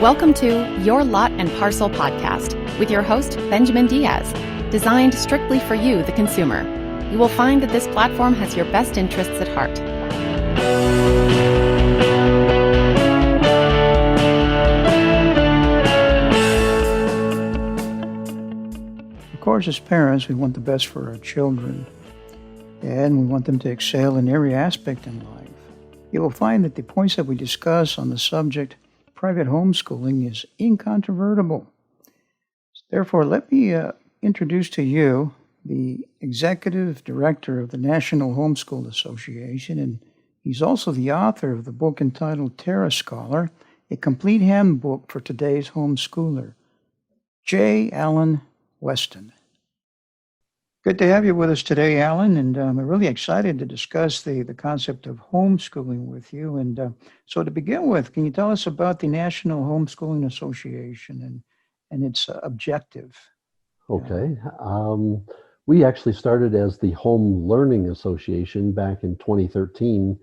Welcome to Your Lot and Parcel podcast with your host, Benjamin Diaz, designed strictly for you, the consumer. You will find that this platform has your best interests at heart. Of course, as parents, we want the best for our children, and we want them to excel in every aspect in life. You will find that the points that we discuss on the subject private homeschooling is incontrovertible. Therefore, let me introduce to you the Executive Director of the National Homeschool Association, and he's also the author of the book entitled Terra Scholar, a complete handbook for today's homeschooler, J. Allen Weston. Good to have you with us today, Alan, and I'm really excited to discuss the concept of homeschooling with you. And so to begin with, can you tell us about the National Homeschooling Association and its objective? Okay. We actually started as the Home Learning Association back in 2013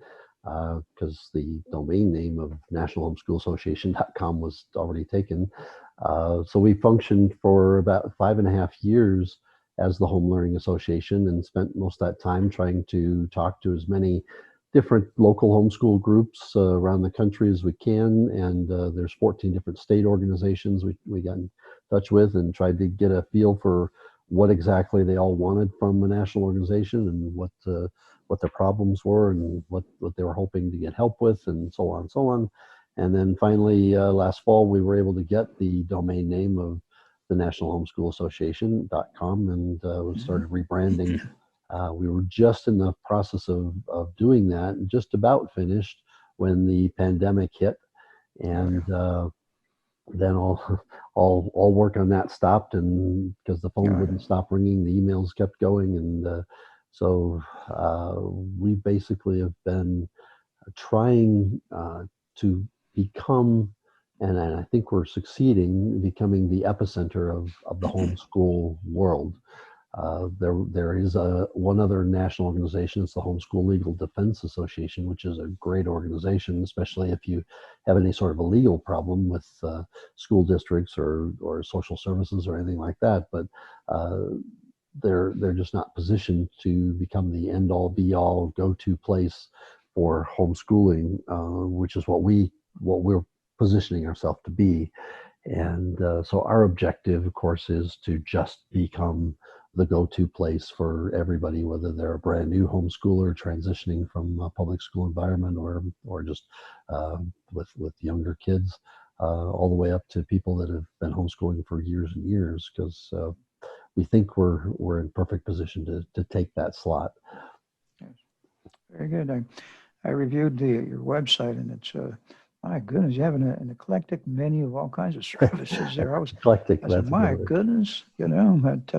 because the domain name of nationalhomeschoolassociation.com was already taken. So we functioned for about 5.5 years as the Home Learning Association and spent most of that time trying to talk to as many different local homeschool groups around the country as we can. And there's 14 different state organizations we got in touch with and tried to get a feel for what exactly they all wanted from a national organization and what their problems were and what they were hoping to get help with and so on and so on. And then finally, last fall, we were able to get the domain name of the nationalhomeschoolassociation.com and we started rebranding. We were just in the process of doing that and just about finished when the pandemic hit. And then all work on that stopped, and because the phone wouldn't stop ringing, the emails kept going. And so we basically have been trying to become, and I think we're succeeding, becoming the epicenter of the homeschool world. There is one other national organization. It's the Homeschool Legal Defense Association, which is a great organization, especially if you have any sort of a legal problem with school districts or social services or anything like that. But they're just not positioned to become the end-all, be-all, go-to place for homeschooling, which is what we're positioning ourselves to be. And so our objective, of course, is to just become the go-to place for everybody, whether they're a brand new homeschooler transitioning from a public school environment or just with younger kids, all the way up to people that have been homeschooling for years and years, because we think we're in perfect position to take that slot. Yes. Very good. I reviewed your website, and it's my goodness, you have an eclectic menu of all kinds of services there. I said, my goodness,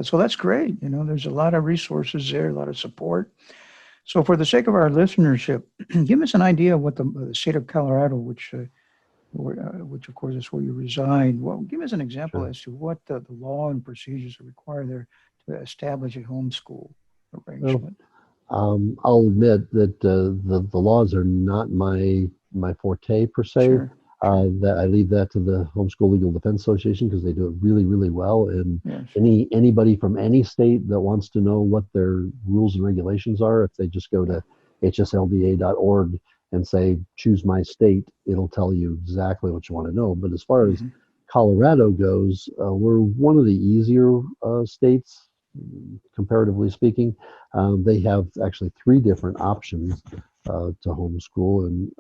so that's great. There's a lot of resources there, a lot of support. So for the sake of our listenership, give us an idea of what the state of Colorado, which of course is where you reside. Well, give us an example as to what the law and procedures are required there to establish a homeschool arrangement. I'll admit that the laws are not my forte per se. Sure. That I leave that to the Homeschool Legal Defense Association because they do it really, really well. And yes. Anybody from any state that wants to know what their rules and regulations are, if they just go to hslda.org and say, choose my state, it'll tell you exactly what you want to know. But as far as Colorado goes, we're one of the easier states, comparatively speaking. They have actually 3 different options to homeschool, and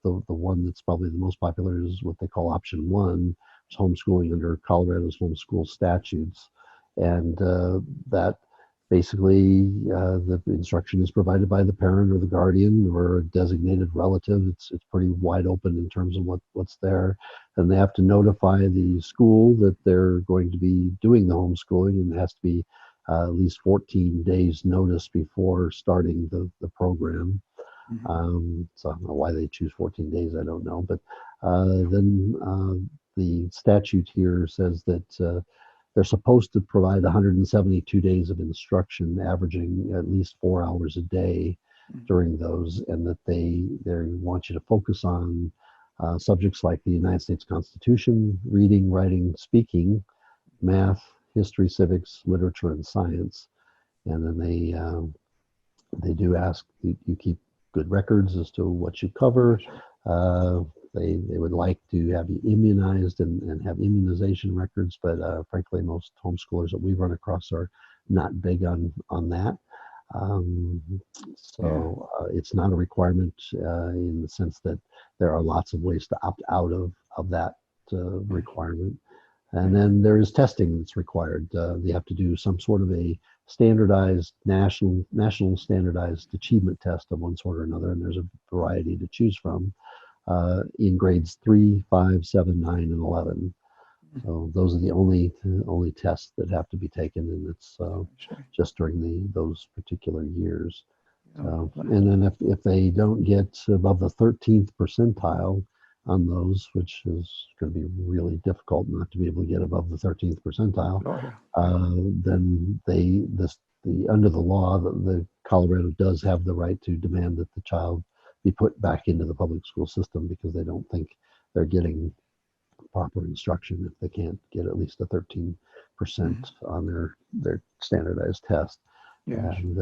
the one that's probably the most popular is what they call option 1, is homeschooling under Colorado's homeschool statutes. And that basically the instruction is provided by the parent or the guardian or a designated relative. It's pretty wide open in terms of what's there. And they have to notify the school that they're going to be doing the homeschooling, and it has to be at least 14 days notice before starting the program. So I don't know why they choose 14 days, I don't know. But then the statute here says that they're supposed to provide 172 days of instruction, averaging at least 4 hours a day during those, and that they want you to focus on subjects like the United States Constitution, reading, writing, speaking, math, history, civics, literature, and science. And then they do ask you keep good records as to what you cover. Uh, they would like to have you immunized and have immunization records, but frankly, most homeschoolers that we run across are not big on that. Um, it's not a requirement in the sense that there are lots of ways to opt out of that requirement. And then there is testing that's required. They have to do some sort of a standardized national standardized achievement test of one sort or another, and there's a variety to choose from in grades 3, 5, 7, 9, and 11. So those are the only tests that have to be taken, and it's just during those particular years. And then if they don't get above the 13th percentile on those, which is going to be really difficult not to be able to get above the 13th percentile, then under the law, the Colorado does have the right to demand that the child be put back into the public school system because they don't think they're getting proper instruction if they can't get at least a 13% on their standardized test. And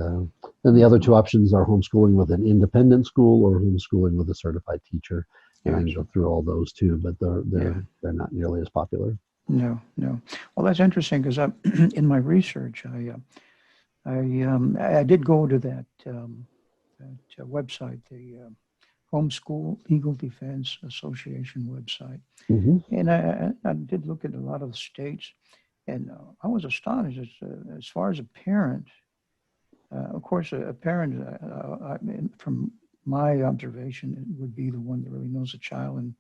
then the other two options are homeschooling with an independent school or homeschooling with a certified teacher. And I can go through all those too, but they're not nearly as popular. No. Well, that's interesting because in my research, I did go to that website, the Homeschool Legal Defense Association website, and I did look at a lot of the states, and I was astonished as far as a parent. Of course, a parent, from my observation, it would be the one that really knows the child and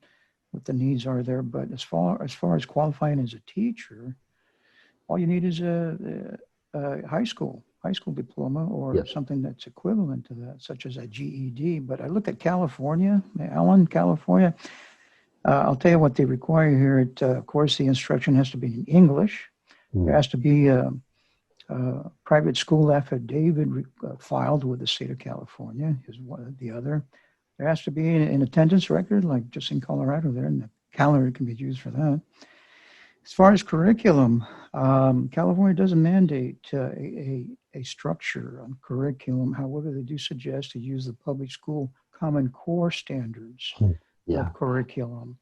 what the needs are there. But as far as qualifying as a teacher, all you need is a high school diploma or something that's equivalent to that, such as a GED. But I look at California, California. I'll tell you what they require here. Of course, the instruction has to be in English. There has to be a private school affidavit filed with the state of California is one the other. There has to be an attendance record, like just in Colorado there, and the calendar can be used for that. As far as curriculum, California doesn't mandate a structure on curriculum. However, they do suggest to use the public school Common Core standards of curriculum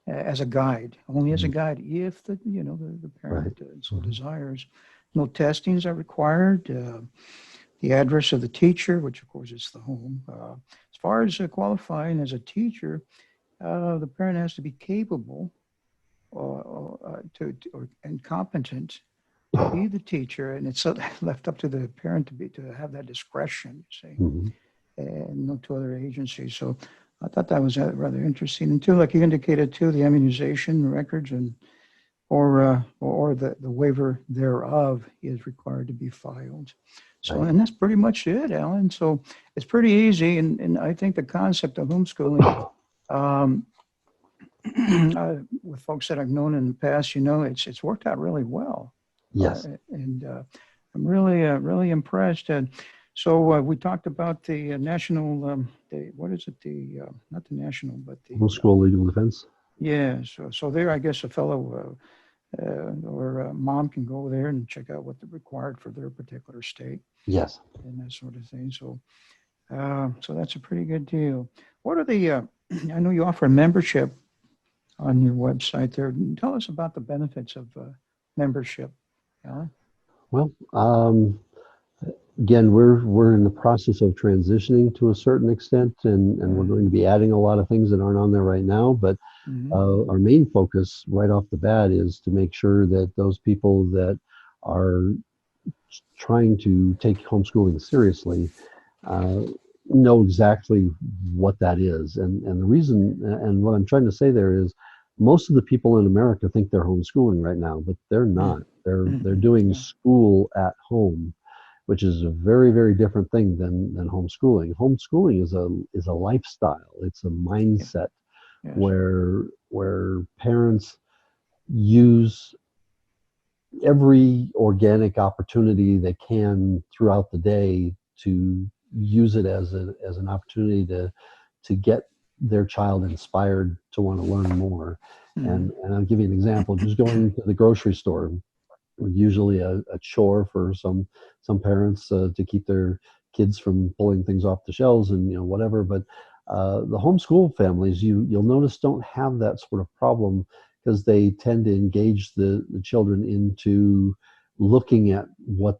as a guide, only as a guide, if the parent so desires. No testings are required. The address of the teacher, which of course is the home. As far as qualifying as a teacher, the parent has to be capable and competent to be the teacher, and it's left up to the parent to have that discretion, and no to other agencies. So I thought that was rather interesting. And too, like you indicated too, the immunization records or the waiver thereof is required to be filed. So, and that's pretty much it, Alan. So it's pretty easy, and I think the concept of homeschooling, with folks that I've known in the past, it's worked out really well. Yes. And I'm really impressed. And so we talked about the national, what is it? Not the national, but the Homeschool Legal Defense. Yeah. So there, I guess a fellow or a mom can go there and check out what they're required for their particular state. Yes. And that sort of thing. So that's a pretty good deal. What are the, I know you offer membership on your website there. Tell us about the benefits of membership, Alan. Well, again, we're in the process of transitioning to a certain extent, and we're going to be adding a lot of things that aren't on there right now. But our main focus right off the bat is to make sure that those people that are trying to take homeschooling seriously know exactly what that is. And the reason, and what I'm trying to say there is, most of the people in America think they're homeschooling right now, but they're not. They're doing school at home, which is a very, very different thing than homeschooling. Homeschooling is a lifestyle. It's a mindset where parents use every organic opportunity they can throughout the day to use it as an opportunity to get their child inspired to want to learn more. Mm. And I'll give you an example. Just going to the grocery store, usually a chore for some parents to keep their kids from pulling things off the shelves and whatever. But the homeschool families, you'll notice, don't have that sort of problem because they tend to engage the children into looking at what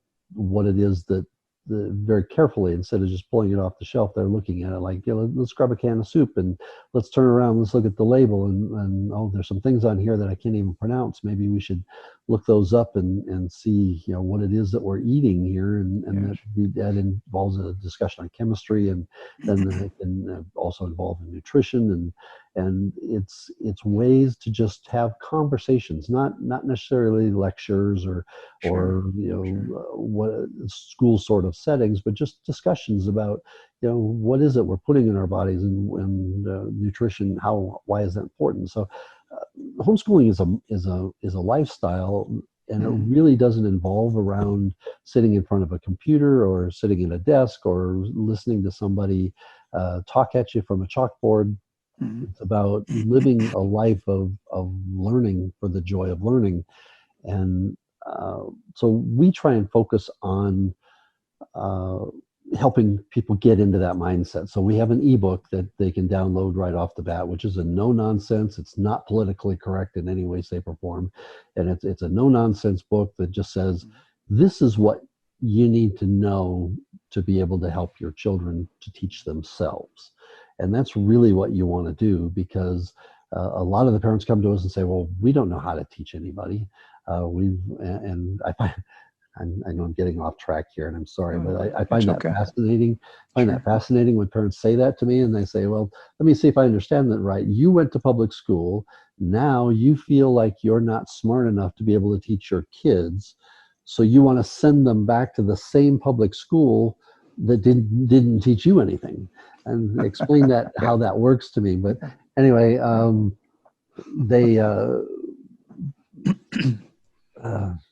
it is that very carefully, instead of just pulling it off the shelf. They're looking at it like, let's grab a can of soup and let's turn around, let's look at the label, and oh, there's some things on here that I can't even pronounce. Maybe we should look those up and see what it is that we're eating here, and Yes. that involves a discussion on chemistry, and then it can also involve nutrition, and it's ways to just have conversations, not necessarily lectures Sure. or Sure. what school sort of settings, but just discussions about what is it we're putting in our bodies, and nutrition, why is that important. So homeschooling is a lifestyle, and it Mm. really doesn't involve around sitting in front of a computer or sitting in a desk or listening to somebody talk at you from a chalkboard. Mm. It's about living a life of learning for the joy of learning. And so we try and focus on uh, helping people get into that mindset. So we have an ebook that they can download right off the bat, which is a no nonsense. It's not politically correct in any way, shape, or form, and it's a no nonsense book that just says this is what you need to know to be able to help your children to teach themselves. And that's really what you want to do, because a lot of the parents come to us and say, well, we don't know how to teach anybody. And I find, I know I'm getting off track here, and I'm sorry, but Oh, I find it's that okay. fascinating. Find that Sure. fascinating when parents say that to me, and they say, "Well, let me see if I understand that right. You went to public school. Now you feel like you're not smart enough to be able to teach your kids, so you want to send them back to the same public school that didn't teach you anything." And explain that, how that works to me. But anyway, they.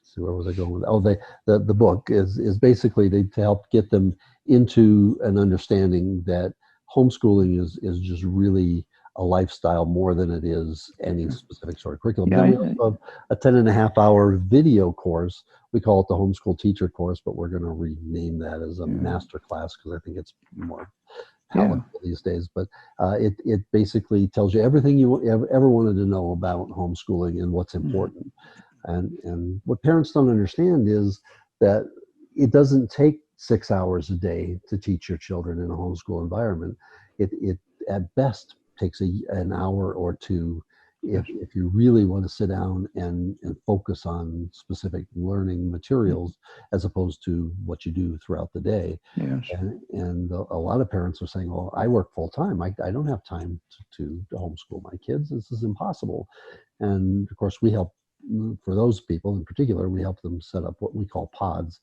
See, where was I going with that? Oh, the book is basically to help get them into an understanding that homeschooling is just really a lifestyle more than it is any specific sort of curriculum. Yeah. Then we also have a 10.5 hour video course. We call it the homeschool teacher course, but we're going to rename that as a Yeah. master class because I think it's more Yeah. palatable these days. But it basically tells you everything you ever wanted to know about homeschooling and what's Mm. important. And what parents don't understand is that it doesn't take 6 hours a day to teach your children in a homeschool environment. It at best takes an hour or two Yes. if you really want to sit down and focus on specific learning Mm. materials as opposed to what you do throughout the day. Yes. And a lot of parents are saying, well, I work full time. I don't have time to homeschool my kids. This is impossible. And of course, we help for those people in particular, we help them set up what we call pods.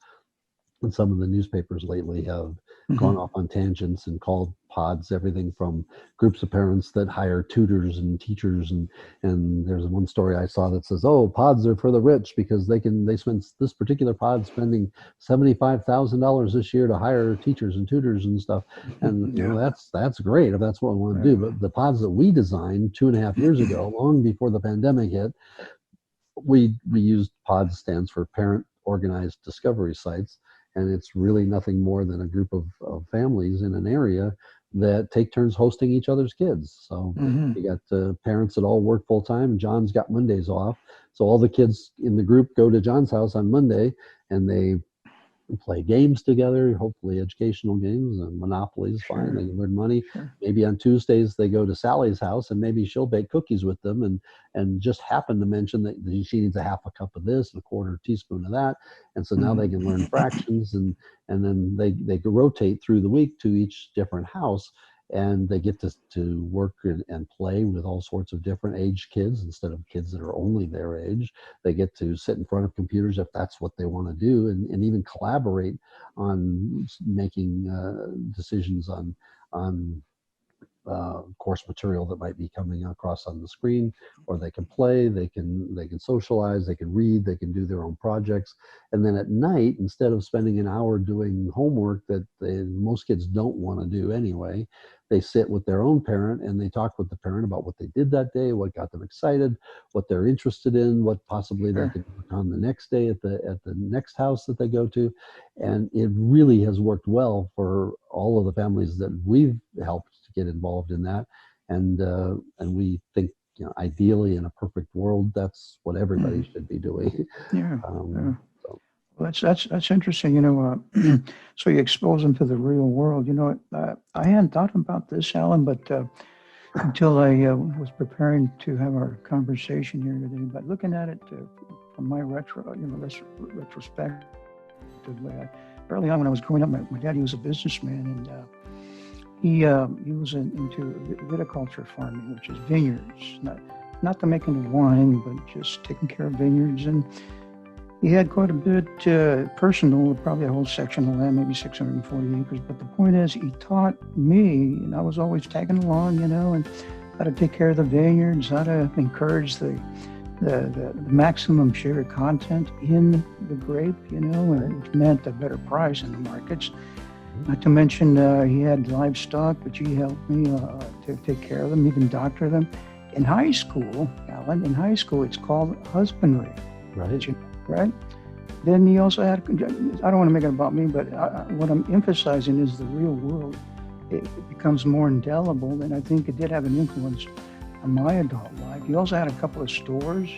And some of the newspapers lately have gone Hmm. off on tangents and called pods everything from groups of parents that hire tutors and teachers. And there's one story I saw that says, oh, pods are for the rich because they spend this particular pod spending $75,000 this year to hire teachers and tutors and stuff. And Yeah. that's great if that's what we want to do. Yeah. But the pods that we designed 2.5 years ago, long before the pandemic hit, we used PODS, stands for Parent Organized Discovery Sites, and it's really nothing more than a group of families in an area that take turns hosting each other's kids. So Hmm. you got parents that all work full time. John's got Mondays off, so all the kids in the group go to John's house on Monday, and they play games together, hopefully educational games, and Monopoly is fine. Sure. They can learn money. Sure. Maybe on Tuesdays they go to Sally's house and maybe she'll bake cookies with them and just happen to mention that she needs a half a cup of this and a quarter teaspoon of that. And so now Hmm. they can learn fractions and then they rotate through the week to each different house, and they get to work and play with all sorts of different age kids instead of kids that are only their age. They get to sit in front of computers if that's what they want to do, and even collaborate on making decisions on course material that might be coming across on the screen, or they can play, they can socialize, they can read, they can do their own projects. And then at night, instead of spending an hour doing homework that most kids don't want to do anyway, they sit with their own parent and they talk with the parent about what they did that day, what got them excited, what they're interested in, what possibly they Sure. can work on the next day at the next house that they go to. And it really has worked well for all of the families that we've helped to get involved in that. And we think, ideally in a perfect world, that's what everybody Mm. should be doing. Yeah. Yeah. So, Well, that's interesting. So you expose them to the real world. I hadn't thought about this, Alan, but until I was preparing to have our conversation here today. But looking at it from my retrospective way, early on when I was growing up, my daddy was a businessman, and he was into viticulture farming, which is vineyards, not the making of wine, but just taking care of vineyards. And he had quite a bit personal, probably a whole section of land, maybe 640 acres. But the point is, he taught me, and I was always tagging along, and how to take care of the vineyards, how to encourage the maximum sugar content in the grape, and which meant a better price in the markets. Not to mention, he had livestock, which he helped me to take care of them, even doctor them. In high school, Alan, it's called husbandry. right. Right? Then he also had, I don't want to make it about me, but what I'm emphasizing is the real world. It becomes more indelible, and I think it did have an influence on my adult life. He also had a couple of stores.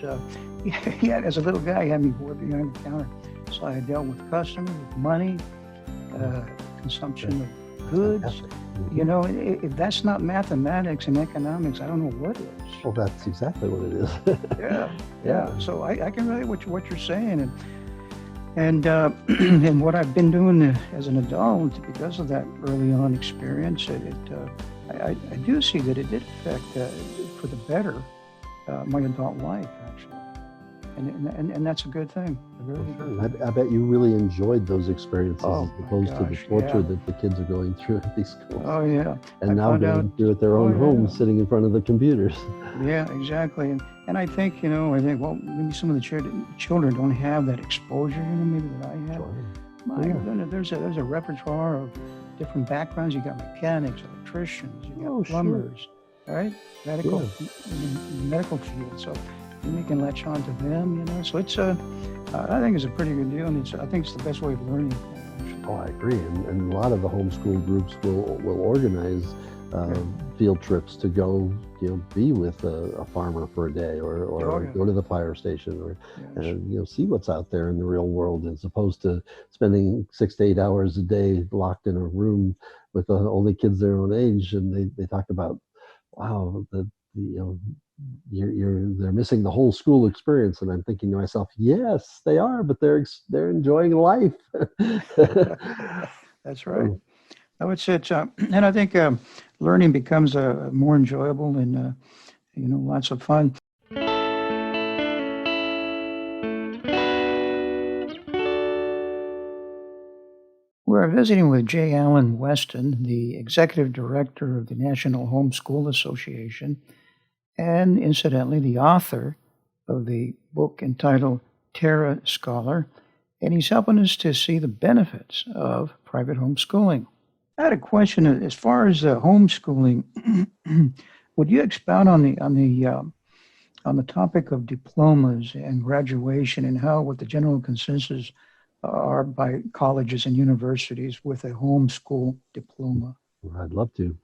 He had, as a little guy, he had me work behind the counter. So I dealt with customers, with money, consumption of goods. If that's not mathematics and economics, I don't know what is. Well, that's exactly what it is. Yeah. So I can relate what you're saying, and and what I've been doing as an adult because of that early on experience. I do see that it did affect for the better my adult life, actually, and that's a good thing. I bet you really enjoyed those experiences as opposed to the torture yeah. that the kids are going through at these schools. Oh yeah, And now going through at their own homes, sitting in front of the computers. Yeah, exactly. And I think, well, maybe some of the children don't have that exposure, maybe that I have. Sure. My goodness, there's a repertoire of different backgrounds. You got mechanics, electricians, you got plumbers, right? Medical field. So you can latch on to them, So it's I think it's a pretty good deal, and I think it's the best way of learning. Oh, I agree. And a lot of the homeschool groups will organize field trips to go, be with a farmer for a day, or go to the fire station, or see what's out there in the real world, as opposed to spending 6 to 8 hours a day locked in a room with only kids their own age. And they talk about, wow, they're missing the whole school experience. And I'm thinking to myself, yes, they are, but they're enjoying life. That's right. I would say and I think learning becomes more enjoyable and lots of fun. We're visiting with J. Allen Weston, the Executive Director of the National Homeschool Association, and incidentally, the author of the book entitled Terra Scholar, and he's helping us to see the benefits of private homeschooling. I had a question as far as homeschooling. Would you expound on the topic of diplomas and graduation and what the general consensus are by colleges and universities with a homeschool diploma? I'd love to.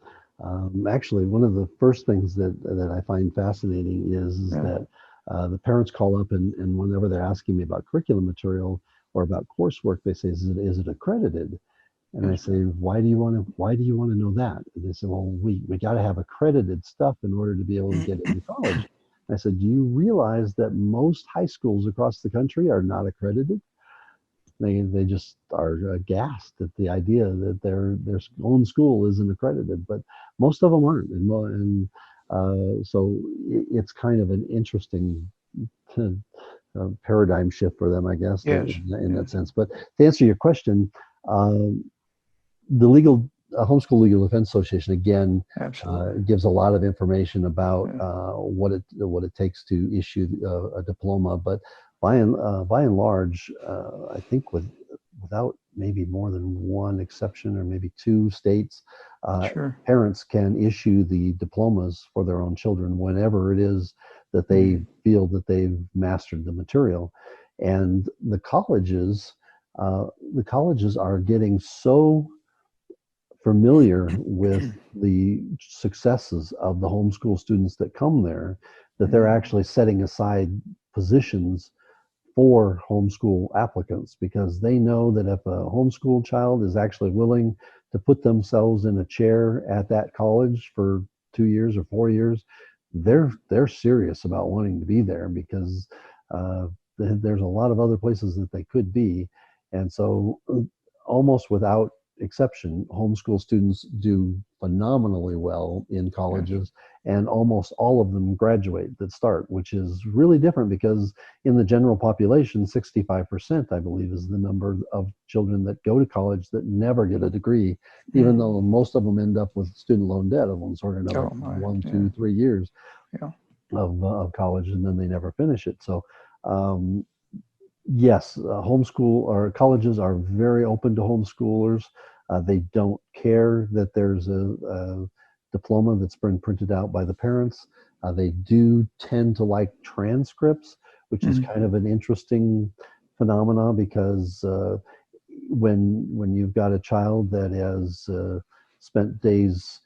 Actually, one of the first things that I find fascinating is that the parents call up and whenever they're asking me about curriculum material or about coursework, they say, "Is it accredited?" And I say, why do you want to know that? And they say, well, we got to have accredited stuff in order to be able to get into college. And I said, do you realize that most high schools across the country are not accredited? They just are aghast at the idea that their own school isn't accredited, but most of them aren't. And so it's kind of an interesting paradigm shift for them, I guess, in that sense. But to answer your question, the legal Homeschool Legal Defense Association again Absolutely. gives a lot of information about Yeah. what it takes to issue a diploma. But by and large, I think without maybe more than one exception or maybe two states, Sure. parents can issue the diplomas for their own children whenever it is that they Mm. feel that they've mastered the material. And uh, the colleges are getting so familiar with the successes of the homeschool students that come there that they're Mm. actually setting aside positions for homeschool applicants because they know that if a homeschool child is actually willing to put themselves in a chair at that college for 2 years or 4 years, they're serious about wanting to be there because uh, there's a lot of other places that they could be, and so almost without exception, homeschool students do phenomenally well in Yes. colleges, and almost all of them graduate that start, which is really different because in the general population, 65%, I believe, is the number of children that go to college that never get a degree, even Mm. though most of them end up with student loan debt of sort of another Oh my. one, Yeah. 2, 3 years Yeah. of college, and then they never finish it. So, um, yes, homeschool or colleges are very open to homeschoolers. They don't care that there's a diploma that's been printed out by the parents. They do tend to like transcripts, which is Mm. kind of an interesting phenomenon because when you've got a child that has spent days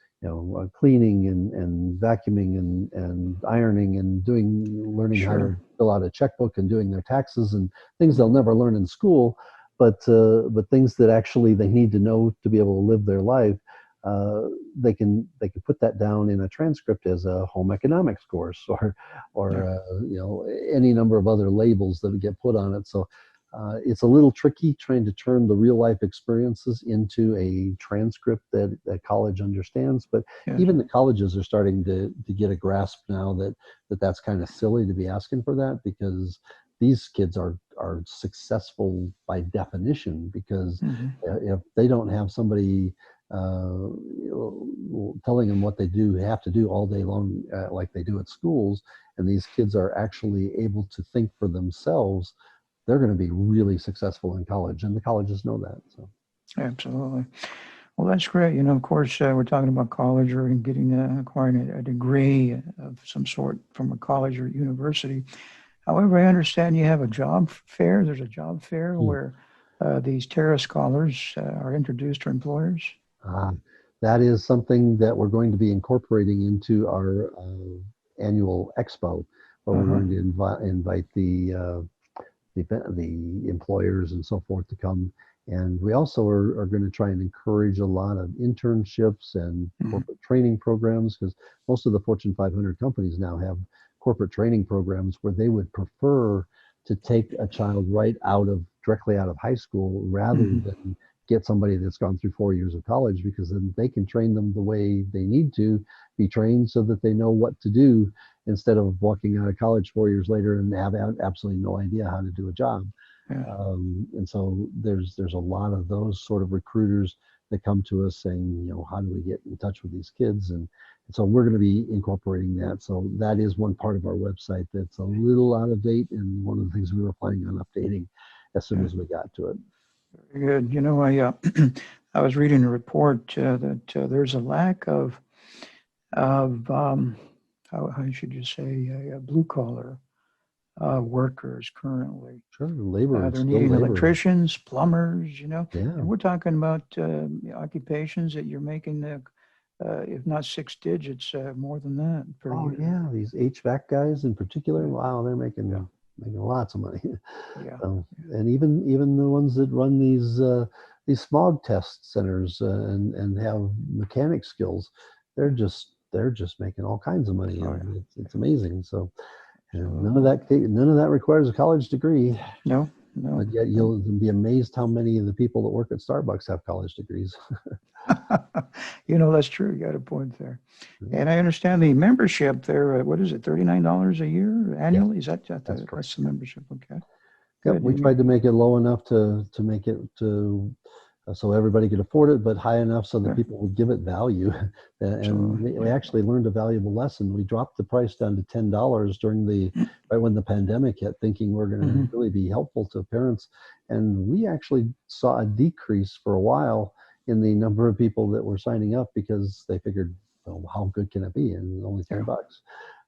cleaning and vacuuming and ironing and learning how to Sure. fill out a checkbook and doing their taxes and things they'll Mm. never learn in school, but things that actually they need to know to be able to live their life. Uh, they can put that down in a transcript as a home economics course or Yeah. any number of other labels that get put on it. So it's a little tricky trying to turn the real life experiences into a transcript that college understands. But Yes. even the colleges are starting to get a grasp now that's kind of silly to be asking for that because these kids are successful by definition because Mm-hmm. if they don't have somebody telling them what they have to do all day long like they do at schools, and these kids are actually able to think for themselves, they're going to be really successful in college, and the colleges know that. So, Absolutely. Well, that's great. Of course, we're talking about college or getting acquiring a degree of some sort from a college or university. However, I understand you have a job fair. There's a job fair hmm. where these Terra scholars are introduced to employers. uh, that is something that we're going to be incorporating into our annual expo, where we're Uh-huh. going to invite the employers and so forth to come. And we also are going to try and encourage a lot of internships and Mm-hmm. corporate training programs because most of the Fortune 500 companies now have corporate training programs where they would prefer to take a child directly out of high school rather Mm-hmm. than get somebody that's gone through 4 years of college, because then they can train them the way they need to be trained so that they know what to do instead of walking out of college 4 years later and have absolutely no idea how to do a job. Yeah. And so there's a lot of those sort of recruiters that come to us saying, how do we get in touch with these kids? And so we're going to be incorporating that. So that is one part of our website that's a little out of date, and one of the things we were planning on updating as soon Yeah. as we got to it. Very good. I I was reading a report that there's a lack of how should you say blue collar workers currently. Sure, labor, They're skilled needing labor. electricians, plumbers, and Yeah. we're talking about occupations that you're making, if not six digits, more than that per Oh year. yeah, these HVAC guys in particular. Yeah, Wow, they're yeah, making lots of money. yeah. And even the ones that run these smog test centers and have mechanic skills, Yeah. they're just making all kinds of money, Oh, and yeah. it's amazing. So, and Absolutely. none of that requires a college degree, No, no, but yet no. you'll be amazed how many of the people that work at Starbucks have college degrees. That's true. You got a point there. And I understand the membership there, what is it, $39 a year Yes, annually? Is that's that's correct. the membership? Okay. Yep, Good. we tried to make it low enough to make it to so everybody could afford it, but high enough so that Yeah, people would give it value. And absolutely. we Yeah. actually learned a valuable lesson. We dropped the price down to $10 during right when the pandemic hit, thinking we're going to Mm-hmm. really be helpful to parents. And we actually saw a decrease for a while in the number of people that were signing up because they figured, well, how good can it be? And only Yeah. $10. Yeah.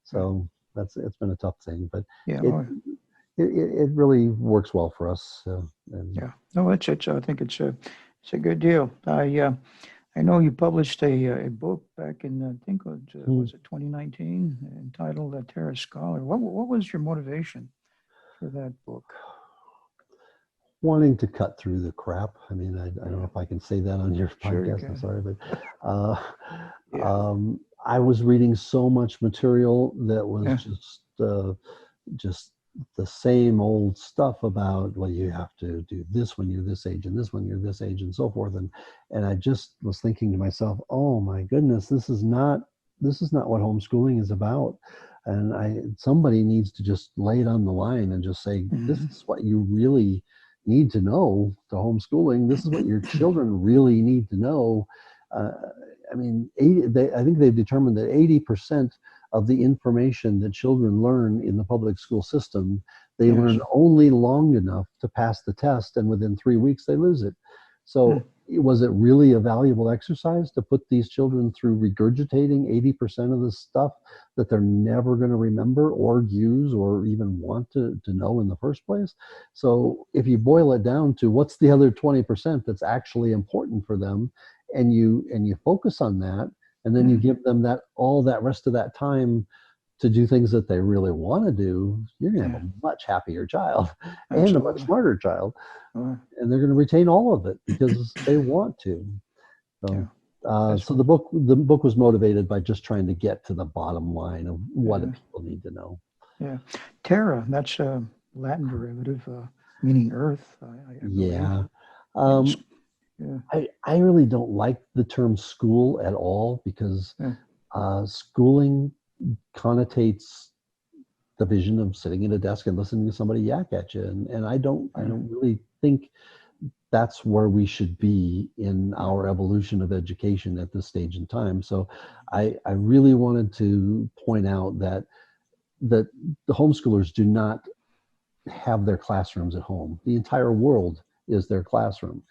So it's been a tough thing, but Yeah. it, Oh, yeah. it really works well for us. And Yeah. No, it's. I think it's a good deal. I know you published a book back in I think hmm, was it 2019 entitled Terra Scholar. What was your motivation for that book? wanting to cut through the crap. I mean, I don't know Yeah. if I can say that on your Sure you podcast. I'm can. sorry, but uh, Yeah. I was reading so much material that was Yeah. just the same old stuff about, well, you have to do this when you're this age and this when you're this age and so forth. And I just was thinking to myself, oh my goodness, this is not what homeschooling is about. And somebody needs to just lay it on the line and just say, this Hmm. is what you really need to know to homeschooling. This is what your children really need to know. Uh, I mean, I think they've determined that 80% of the information that children learn in the public school system, they Yes. learn only long enough to pass the test, and within 3 weeks they lose it. Mm. So, was it really a valuable exercise to put these children through regurgitating 80% of the stuff that they're never going to remember or use or even want to know in the first place? So, if you boil it down to what's the other 20% that's actually important for them, and you focus on that, and then you Mm. give them that rest of that time to do things that they really want to do, you're going to have Yeah. a much happier child and a much Absolutely. smarter child, Uh, and they're going to retain all of it because they want to. yeah. So, That's so the book was motivated by just trying to get to the bottom line of what do yeah. people need to know. Yeah. Terra. That's a Latin derivative meaning earth. I believe. Yeah. And Um, yeah. I really don't like the term school at all because Yeah. schooling connotates the vision of sitting at a desk and listening to somebody yak at you, and I Yeah. don't really think that's where we should be in Yeah. our evolution of education at this stage in time. So I really wanted to point out that the homeschoolers do not have their classrooms at home. The entire world is their classroom.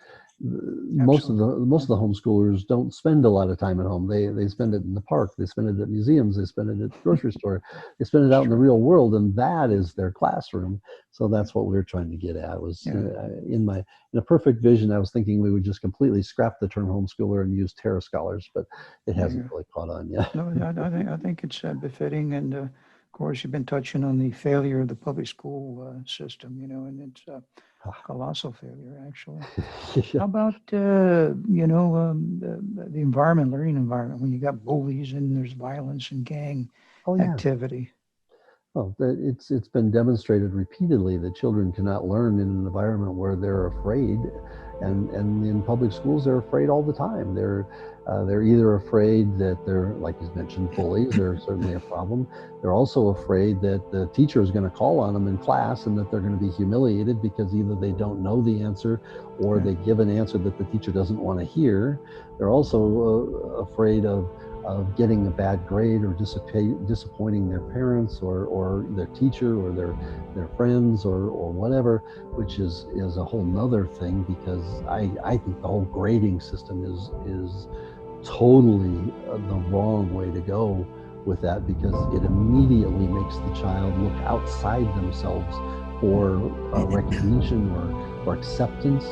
Most of the Absolutely. most of the homeschoolers don't spend a lot of time at home. They spend it in the park. They spend it at museums. They spend it at the grocery store. They spend it It's out in the true. real world, and that Yeah. is their classroom. So Yeah. that's what we were trying to get at. Was Yeah. in a perfect vision, I was thinking we would just completely scrap the term homeschooler and use Terra scholars, but it There hasn't you really caught on yet. go. No, I think it's befitting, and of course you've been touching on the failure of the public school system, and it's a colossal failure actually. Yeah. How about the environment, learning environment, when you got bullies and there's violence and gang Oh yeah. activity? Well, it's been demonstrated repeatedly that children cannot learn in an environment where they're afraid, Yeah, and in public schools they're afraid all the time. They're either afraid that they're, like you mentioned, bullies are certainly a problem. They're also afraid that the teacher is going to call on them in class and that they're going to be humiliated because either they don't know the answer or yeah, they give an answer that the teacher doesn't want to hear. They're also afraid of getting a bad grade or disappointing their parents or their teacher or their friends or whatever, which is a whole nother thing because I think the whole grading system is totally the wrong way to go with that because it immediately makes the child look outside themselves for recognition or acceptance.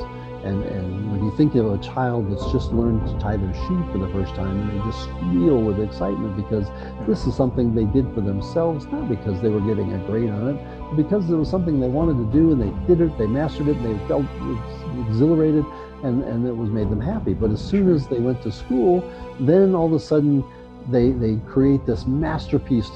And when you think of a child that's just learned to tie their shoe for the first time and they just squeal with excitement because yeah, this is something they did for themselves, not because they were getting a grade on it, but because it was something they wanted to do and they did it, they mastered it, and they felt exhilarated, and it was made them happy. But as soon sure, as they went to school, then all of a sudden they create this masterpiece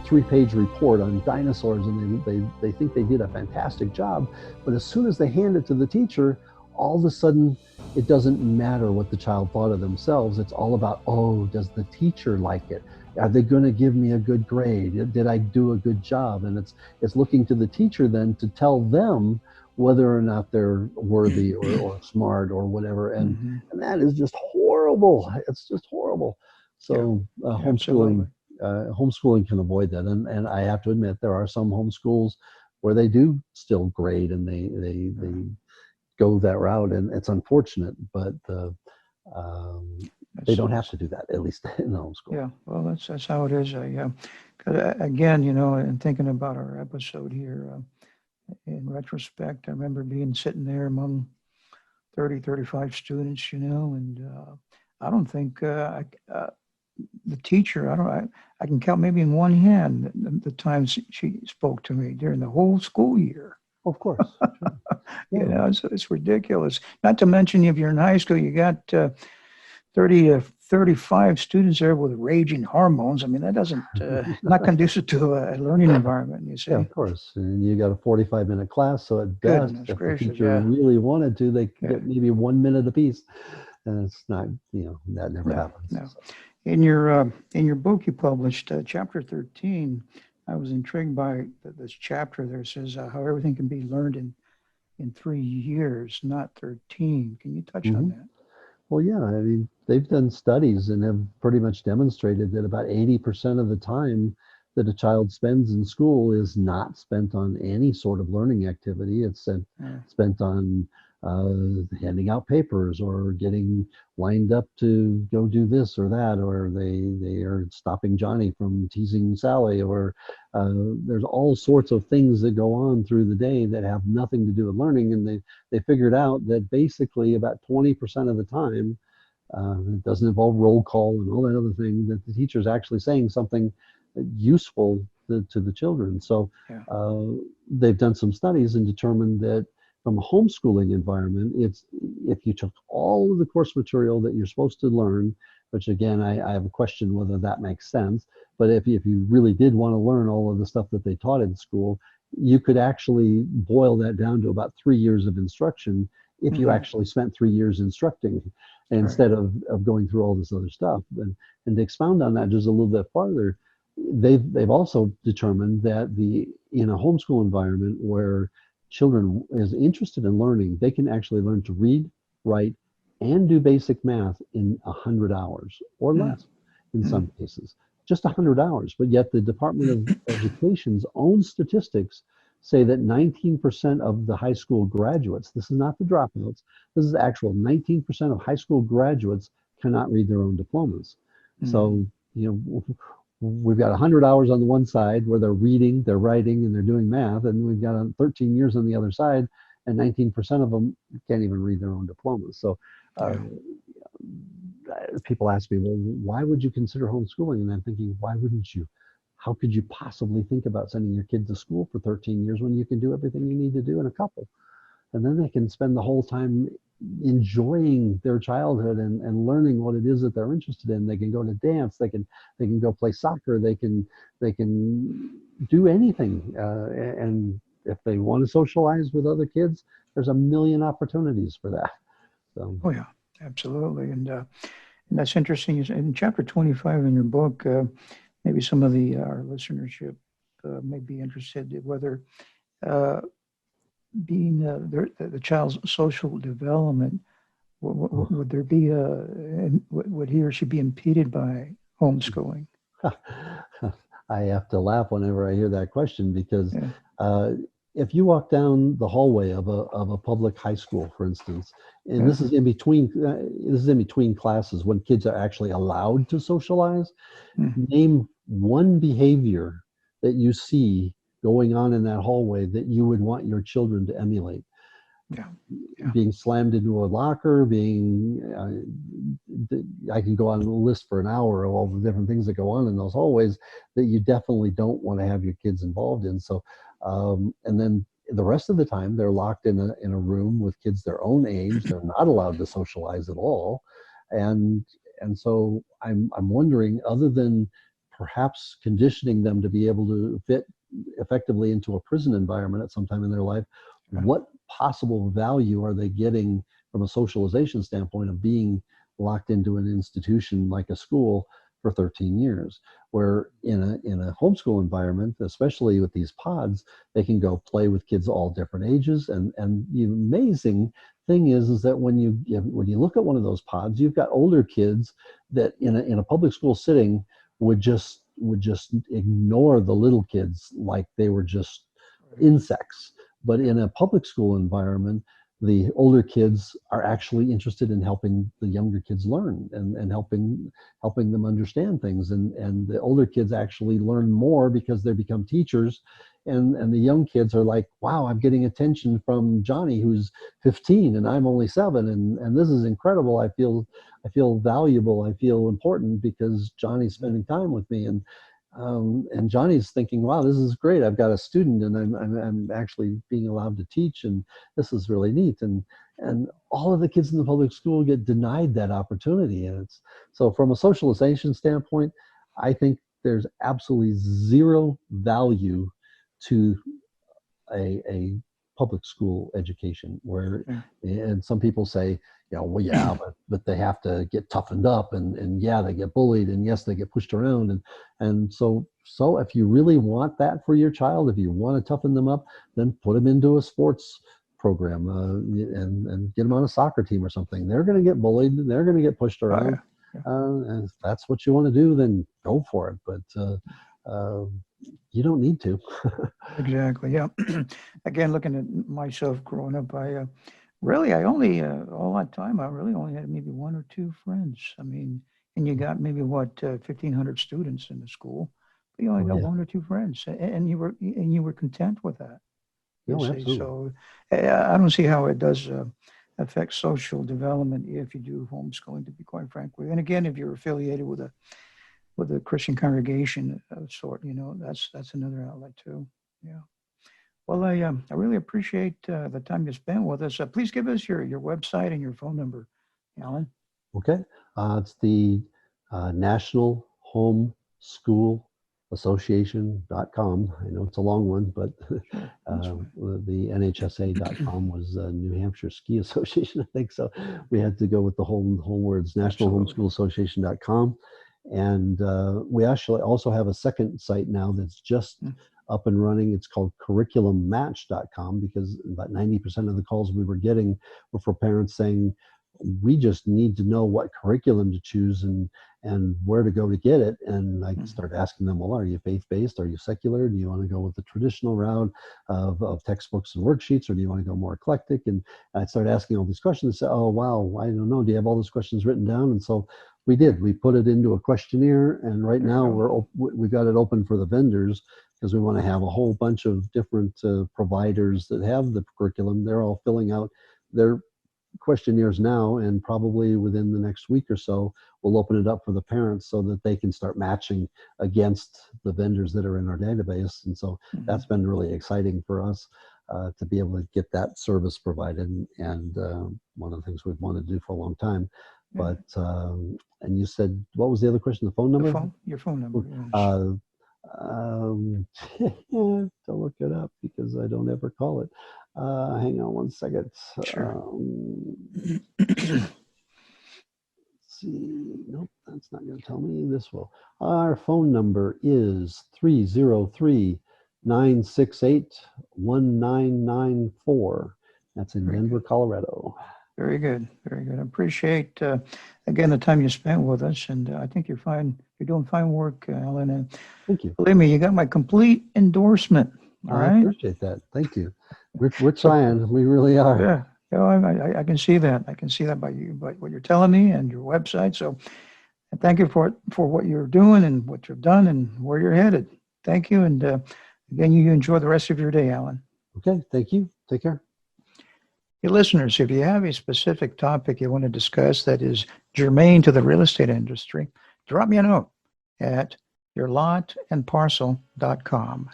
3-page report on dinosaurs and they think they did a fantastic job. But as soon as they hand it to the teacher, all of a sudden it doesn't matter what the child thought of themselves. It's all about, oh, does the teacher like it? Are they going to give me a good grade? Did I do a good job? And it's looking to the teacher then to tell them whether or not they're worthy or smart or whatever. Hmm. And that is just horrible. It's just horrible. Yeah, So absolutely. homeschooling can avoid that. And I have to admit, there are some homeschools where they do still grade and they go that route, and it's unfortunate, but um, they That's, don't have that's to do that, at least in the homeschool. yeah. Well, that's how it is. Again, and thinking about our episode here, in retrospect, I remember being sitting there among 30, 35 students, and I don't think the teacher, I can count maybe in one hand the times she spoke to me during the whole school year. Of course, sure. Yeah. It's ridiculous. Not to mention, if you're in high school, you got 30 to 35 students there with raging hormones. I mean, that doesn't, not conducive to a learning environment, you Yeah, see. of course. And you got a 45-minute class, so at best, Goodness if the gracious, teacher yeah. really wanted to, they could Yeah. get maybe 1 minute apiece. And it's not, that never No, happens. no. So. In your book you published, chapter 13, I was intrigued by this chapter. There says how everything can be learned in 3 years, not 13. Can you touch on Mhm. that? Well, yeah, I mean, they've done studies and have pretty much demonstrated that about 80% of the time that a child spends in school is not spent on any sort of learning activity. It's Uh, spent on handing out papers or getting lined up to go do this or that, or they are stopping Johnny from teasing Sally, or there's all sorts of things that go on through the day that have nothing to do with learning. And they figured out that basically about 20% of the time, it doesn't involve roll call and all that other thing, that the teacher is actually saying something useful to the children. So yeah. uh, they've done some studies and determined that from a homeschooling environment, it's if you took all of the course material that you're supposed to learn, which again, I have a question whether that makes sense, but if you really did want to learn all of the stuff that they taught in school, you could actually boil that down to about 3 years of instruction if you Hmm. actually spent 3 years instructing Right. instead of going through all this other stuff. And to expound on that just a little bit farther, they've also determined that in a homeschool environment where children is interested in learning, they can actually learn to read, write, and do basic math in 100 hours or less in Mm-hmm. some cases. Just 100 hours. But yet the Department of Education's own statistics say that 19% of the high school graduates, this is not the dropouts, this is actual 19% of high school graduates cannot read their own diplomas. So, we've got 100 hours on the one side where they're reading, they're writing, and they're doing math, and we've got 13 years on the other side, and 19% of them can't even read their own diplomas. So, uh, Yeah. people ask me, well, why would you consider homeschooling? And I'm thinking, why wouldn't you? How could you possibly think about sending your kid to school for 13 years when you can do everything you need to do in a couple? And then they can spend the whole time enjoying their childhood and learning what it is that they're interested in. They can go to dance, they can go play soccer, they can do anything. And if they want to socialize with other kids, there's a million opportunities for that. So Oh, yeah, absolutely. And that's interesting. In chapter 25 in your book, maybe some of our listenership may be interested in whether uh, being the child's social development, would there be would he or she be impeded by homeschooling? I have to laugh whenever I hear that question because Yeah. uh, if you walk down the hallway of a public high school, for instance, and Yeah. this is in between classes when kids are actually allowed to socialize, Mm. name one behavior that you see going on in that hallway that you would want your children to emulate. Yeah. Yeah. Being slammed into a locker, I can go on a list for an hour of all the different things that go on in those hallways that you definitely don't want to have your kids involved in. So, and then the rest of the time they're locked in a room with kids their own age. They're not allowed to socialize at all, and so I'm wondering, other than perhaps conditioning them to be able to fit effectively into a prison environment at some time in their life, Yeah. what possible value are they getting from a socialization standpoint of being locked into an institution like a school for 13 years. Where in a homeschool environment, especially with these pods, they can go play with kids all different ages. And the amazing thing is that when you look at one of those pods, you've got older kids that in a public school setting would just ignore the little kids like they were just insects. But in a public school environment, the older kids are actually interested in helping the younger kids learn and helping them understand things. And the older kids actually learn more because they become teachers. And the young kids are like, wow, I'm getting attention from Johnny, who's 15 and I'm only 7. And this is incredible. I feel valuable. I feel important because Johnny's spending time with me. And Johnny's thinking, wow, this is great. I've got a student and I'm actually being allowed to teach, and this is really neat. And all of the kids in the public school get denied that opportunity. And so from a socialization standpoint, I think there's absolutely zero value to a public school education where, and some people say, well, yeah, but they have to get toughened up, and yeah, they get bullied, and yes, they get pushed around, and so if you really want that for your child, if you want to toughen them up, then put them into a sports program and get them on a soccer team or something. They're going to get bullied, and they're going to get pushed around, and if that's what you want to do, then go for it. But you don't need to. Exactly. Yeah. Again, looking at myself growing up, I only all that time I really only had maybe 1 or 2 friends. I mean, and you got maybe 1,500 students in the school, but you only got 1 or 2 friends, and you were content with that. No, absolutely. So I don't see how it does affect social development if you do homeschooling, to be quite frank with you. And again, if you're affiliated with a Christian congregation of sort, that's another outlet too. Yeah. Well, I really appreciate the time you spent with us. Please give us your website and your phone number, Alan. Okay. It's the National Homeschool Association.com. I know it's a long one, but the NHSA.com was New Hampshire Ski Association, I think. So we had to go with the whole words, National Homeschool Association.com. And we actually also have a second site now that's just up and running. It's called curriculummatch.com, because about 90% of the calls we were getting were for parents saying, we just need to know what curriculum to choose and where to go to get it. And I started asking them, well, are you faith-based? Are you secular? Do you want to go with the traditional route of textbooks and worksheets, or do you want to go more eclectic? And I started asking all these questions and said, oh, wow, I don't know. Do you have all those questions written down? And so we did. We put it into a questionnaire, and right now we've got it open for the vendors, because we want to have a whole bunch of different providers that have the curriculum. They're all filling out their questionnaires now, and probably within the next week or so, we'll open it up for the parents so that they can start matching against the vendors that are in our database. And so that's been really exciting for us to be able to get that service provided, and one of the things we've wanted to do for a long time. But and you said, what was the other question? The phone number? Your phone number. To look it up, because I don't ever call it. Hang on one second. Sure. Let's see. Nope, that's not going to tell me. This will. Our phone number is 303-968-1994. That's in Denver, Colorado. Very good. Very good. I appreciate, again, the time you spent with us. And I think you're fine. You're doing fine work, Alan. And thank you. Believe me, you got my complete endorsement. All right. I appreciate that. Thank you. We're trying. We really are. Yeah. I can see that. I can see that by what you're telling me and your website. So thank you for what you're doing and what you've done and where you're headed. Thank you. And again, you enjoy the rest of your day, Alan. Okay. Thank you. Take care. Hey, listeners, if you have a specific topic you want to discuss that is germane to the real estate industry, drop me a note at yourlotandparcel.com.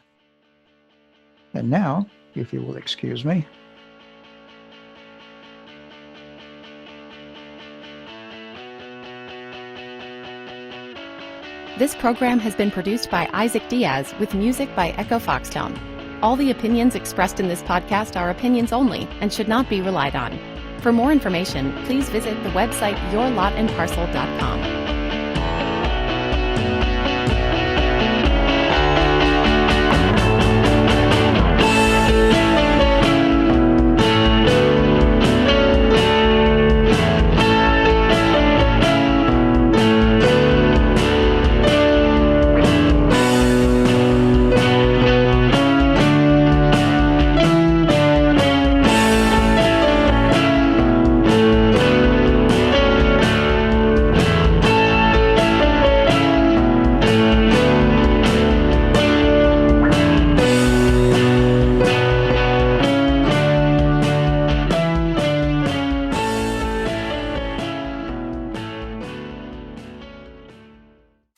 And now, if you will excuse me. This program has been produced by Isaac Diaz with music by Echo Foxtone. All the opinions expressed in this podcast are opinions only and should not be relied on. For more information, please visit the website yourlotandparcel.com.